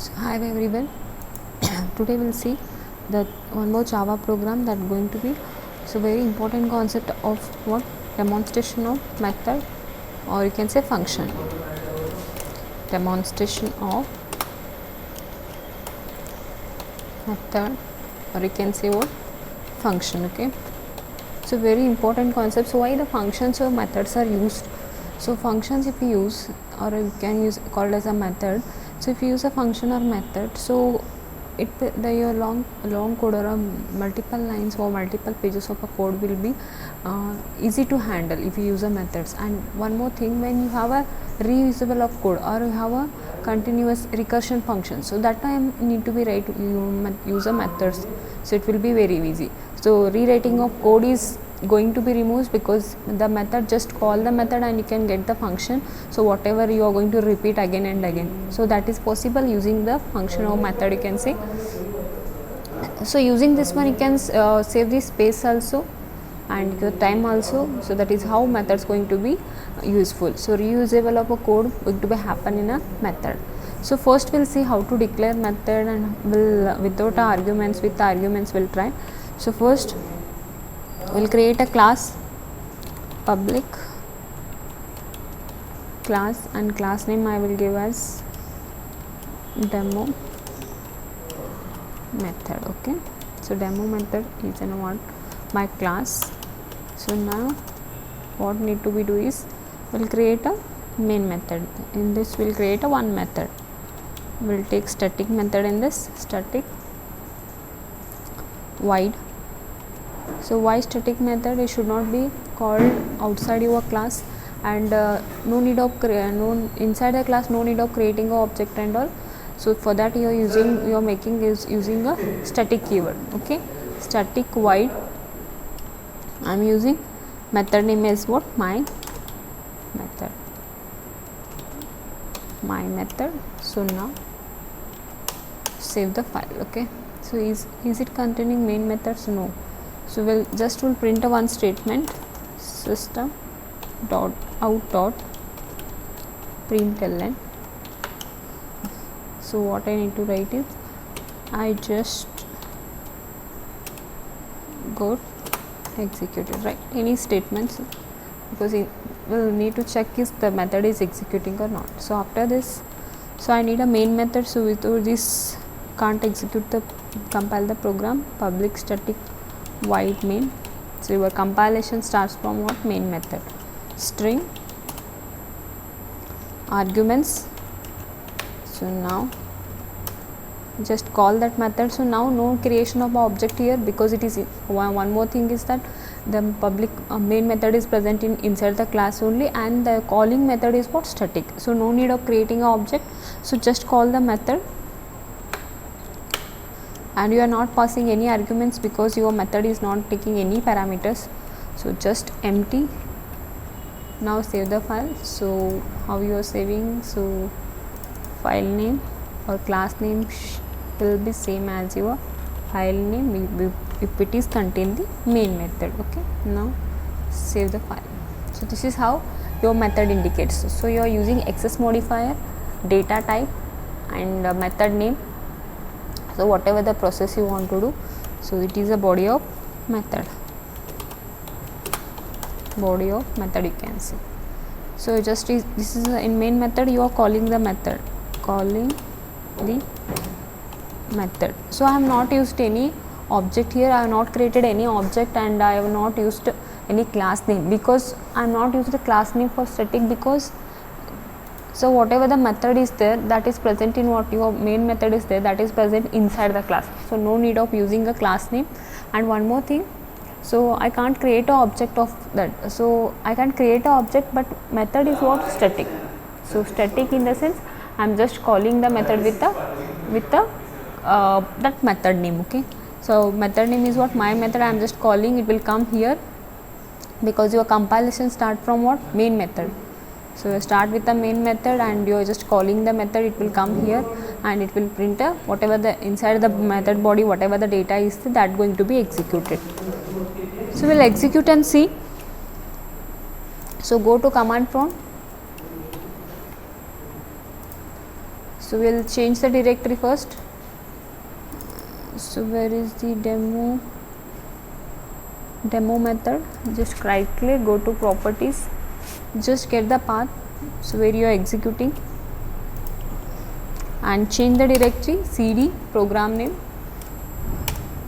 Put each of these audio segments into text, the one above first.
So, hi everyone. Today we'll see that one more Java program that going to be very important concept of what demonstration of method, or you can say function. Demonstration of method, or you can say what function. Okay. So very important concept. So why the functions or methods are used? So functions, if you use, or you can use called as a method. So if you use a function or method, so your long code or multiple lines or multiple pages of a code will be easy to handle if you use a methods. And one more thing, when you have a reusable of code or you have a continuous recursion function, so that time need to be use a methods, so it will be very easy. So rewriting of code is going to be removed because the method, just call the method and you can get the function. So whatever you are going to repeat again and again, so that is possible using the function or method, you can say. So using this one you can save the space also and the time also. So that is how methods going to be useful. So reusable of a code going to be happen in a method. So first we'll see how to declare method, and will without arguments, with arguments we'll try. So first we'll create a class, public class, and class name I will give as demo method. Okay, so demo method is in what my class. So now what need to be do is we'll create a main method. In this we'll create a one method. We'll take static method in this, static void. So why static method? It should not be called outside your class, and no need of inside the class, no need of creating an object and all. So for that you are making is using a static keyword. Okay, static void. I am using method name is what, my method, my method. So now save the file. Okay, so is it containing main methods? No. So we'll print a one statement, system dot out dot println. So what I need to write is, I just got executed, right? Any statements, because we'll need to check if the method is executing or not. So after this, so I need a main method. So without this can't compile the program. Public static void main. So your compilation starts from what, main method. String arguments. So now just call that method. So now no creation of object here, because it is one more thing is that the public main method is present inside the class only, and the calling method is what, static. So no need of creating an object. So just call the method, and you are not passing any arguments because your method is not taking any parameters. So just empty. Now save the file. So how you are saving? So file name or class name will be same as your file name if it is contain the main method. Okay, now save the file. So this is how your method indicates. So you are using access modifier, data type, and method name. So whatever the process you want to do, so it is a body of method, body of method, you can see. So just this is in main method you are calling the method, calling the method. So I have not used any object here, I have not created any object, and I have not used any class name, because I am not used the class name for static, because so whatever the method is there, that is present in what your main method is there, that is present inside the class. So no need of using a class name. And one more thing, so I can't create an object of that. So I can create an object, but method is what, static. So static in the sense I am just calling the method with the that method name. Okay, so method name is what, my method. I am just calling, it will come here because your compilation start from what, main method. So you start with the main method and you are just calling the method, it will come here and it will print a whatever the inside the method body, whatever the data is that going to be executed. So we'll execute and see. So go to command prompt. So we'll change the directory first. So where is the demo method? Just right click, go to properties, just get the path, so where you are executing, and change the directory cd program name.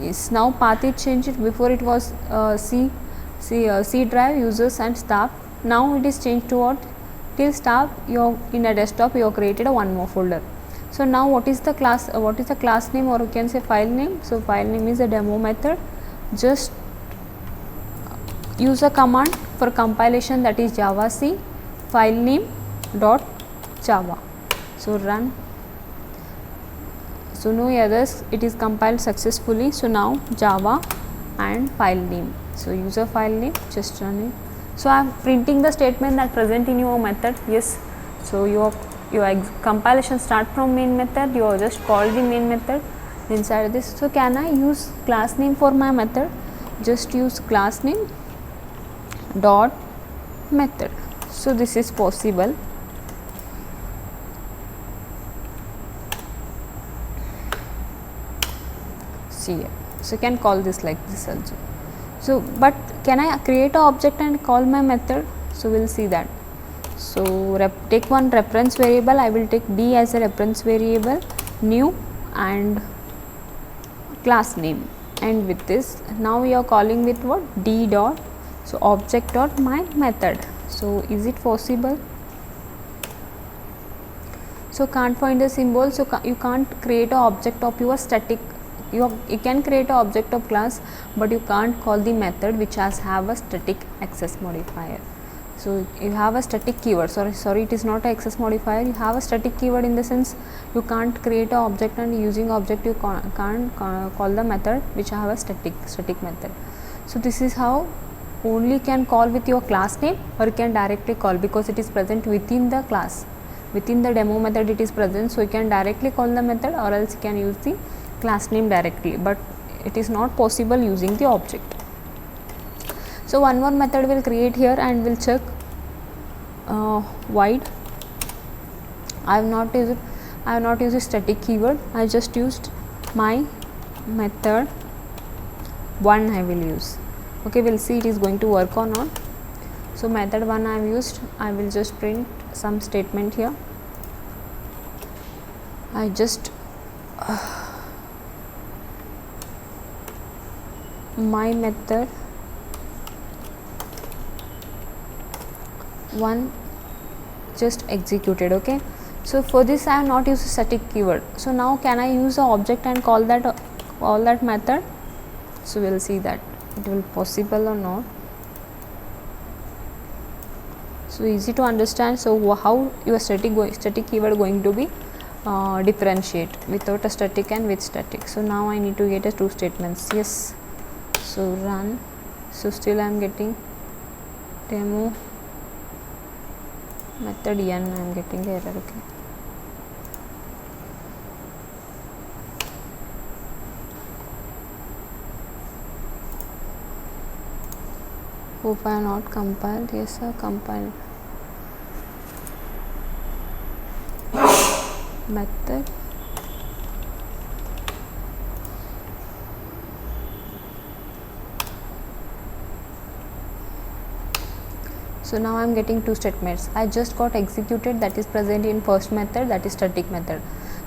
Is now path is changed. Before it was C drive, users and staff. Now it is changed to what? Till staff. You in a desktop you have created a one more folder. So now what is the class? What is the class name, or you can say file name? So file name is a demo method. Just use a command for compilation, that is javac file name dot java. So run. So no errors, it is compiled successfully. So now java and file name. So user file name, just run it. So I am printing the statement that present in your method. Yes. So your compilation start from main method. You have just called the main method inside this. So can I use class name for my method? Just use class name dot method. So this is possible. See here. So you can call this like this also. So but can I create an object and call my method? So we'll see that. So take one reference variable. I will take d as a reference variable, new and class name, and with this now we are calling with what? D dot, so object dot my method. So is it possible? So can't find the symbol. So you can't create an object of your static. You can create an object of class, but you can't call the method which have a static access modifier. So you have a static keyword. Sorry, it is not a access modifier. You have a static keyword in the sense you can't create an object, and using object you can't call the method which have a static method. So this is how only can call with your class name, or you can directly call because it is present within the class. Within the demo method it is present, so you can directly call the method, or else you can use the class name directly, but it is not possible using the object. So one more method will create here and will check void. I have not used a static keyword. I just used my method one. I will use. Okay, we'll see it is going to work or not. So method one I have used. I will just print some statement here. I just my method one just executed. Okay, so for this I have not used a static keyword. So now can I use an object and call that method? So we'll see that it will possible or not. So easy to understand. So how your static keyword going to be differentiate without a static and with static. So now I need to get a two statements. Yes. So run. So still I am getting demo method n. I am getting the error. Okay. Hope I have not compiled. Yes, sir, compiled. Method so now I am getting two statements. I just got executed, that is present in first method, that is static method.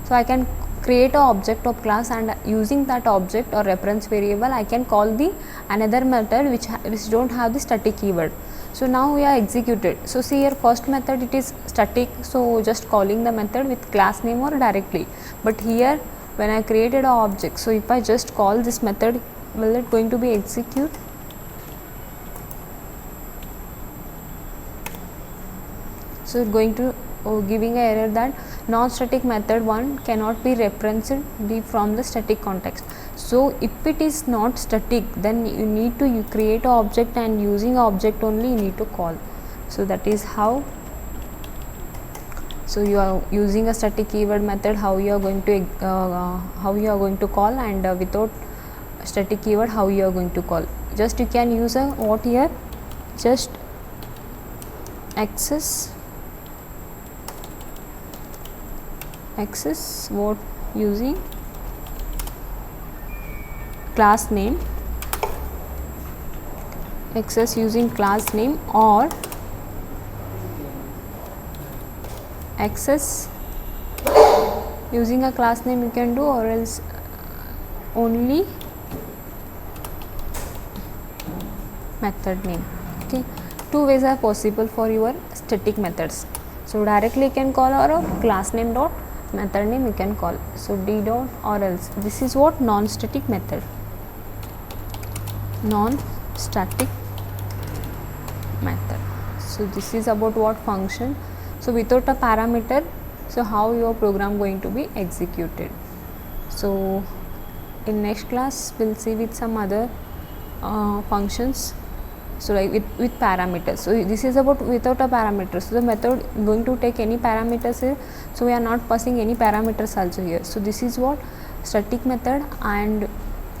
So I can create an object of class, and using that object or reference variable I can call the another method which don't have the static keyword. So now we are executed. So see here, first method it is static, so just calling the method with class name or directly. But here when I created an object, so if I just call this method, will it going to be execute? So it's going to giving a error that non-static method one cannot be referenced from the static context. So if it is not static, then you need to create an object, and using object only you need to call. So that is how. So you are using a static keyword method, how you are going to call, and without static keyword how you are going to call. Just you can use a what here, just access access what using class name, access using class name, or access using a class name you can do, or else only method name. Okay, two ways are possible for your static methods. So directly you can call, or a class name dot method name you can call. So d dot or else. This is what non-static method. Non-static method. So this is about what function. So without a parameter, so how your program going to be executed. So in next class we'll see with some other functions. So like with parameters. So this is about without a parameter. So the method going to take any parameters here. So we are not passing any parameters also here. So this is what static method and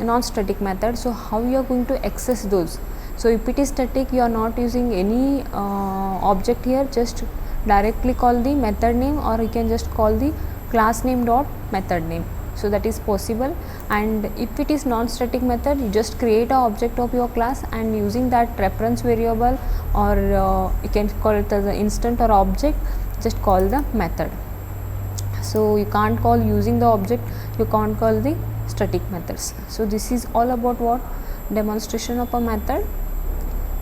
non-static method. So how you are going to access those. So if it is static, you are not using any object here, just directly call the method name, or you can just call the class name dot method name. So that is possible. And if it is non-static method, you just create a object of your class, and using that reference variable, or you can call it as an instant or object, just call the method. So you can't call using the object, you can't call the static methods. So this is all about what demonstration of a method,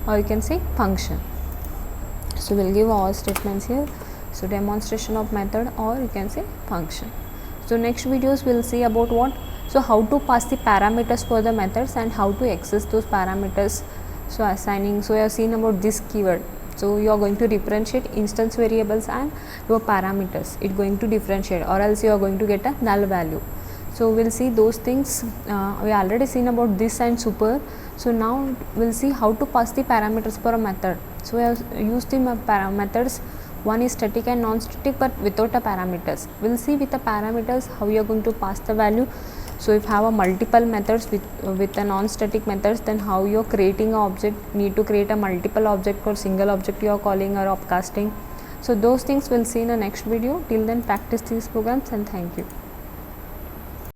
or you can say function. So we'll give all statements here. So demonstration of method, or you can say function. So next videos we'll see about what, so how to pass the parameters for the methods and how to access those parameters. So assigning, so you have seen about this keyword. So you are going to differentiate instance variables and your parameters. It's going to differentiate, or else you are going to get a null value. So we'll see those things. We already seen about this and super. So now we'll see how to pass the parameters for a method. So we have used the methods. One is static and non-static, but without a parameters. We'll see with the parameters how you are going to pass the value. So if you have a multiple methods with a non-static methods, then how you are creating an object, need to create a multiple object or single object you are calling or upcasting. So those things we'll see in the next video. Till then, practice these programs, and thank you.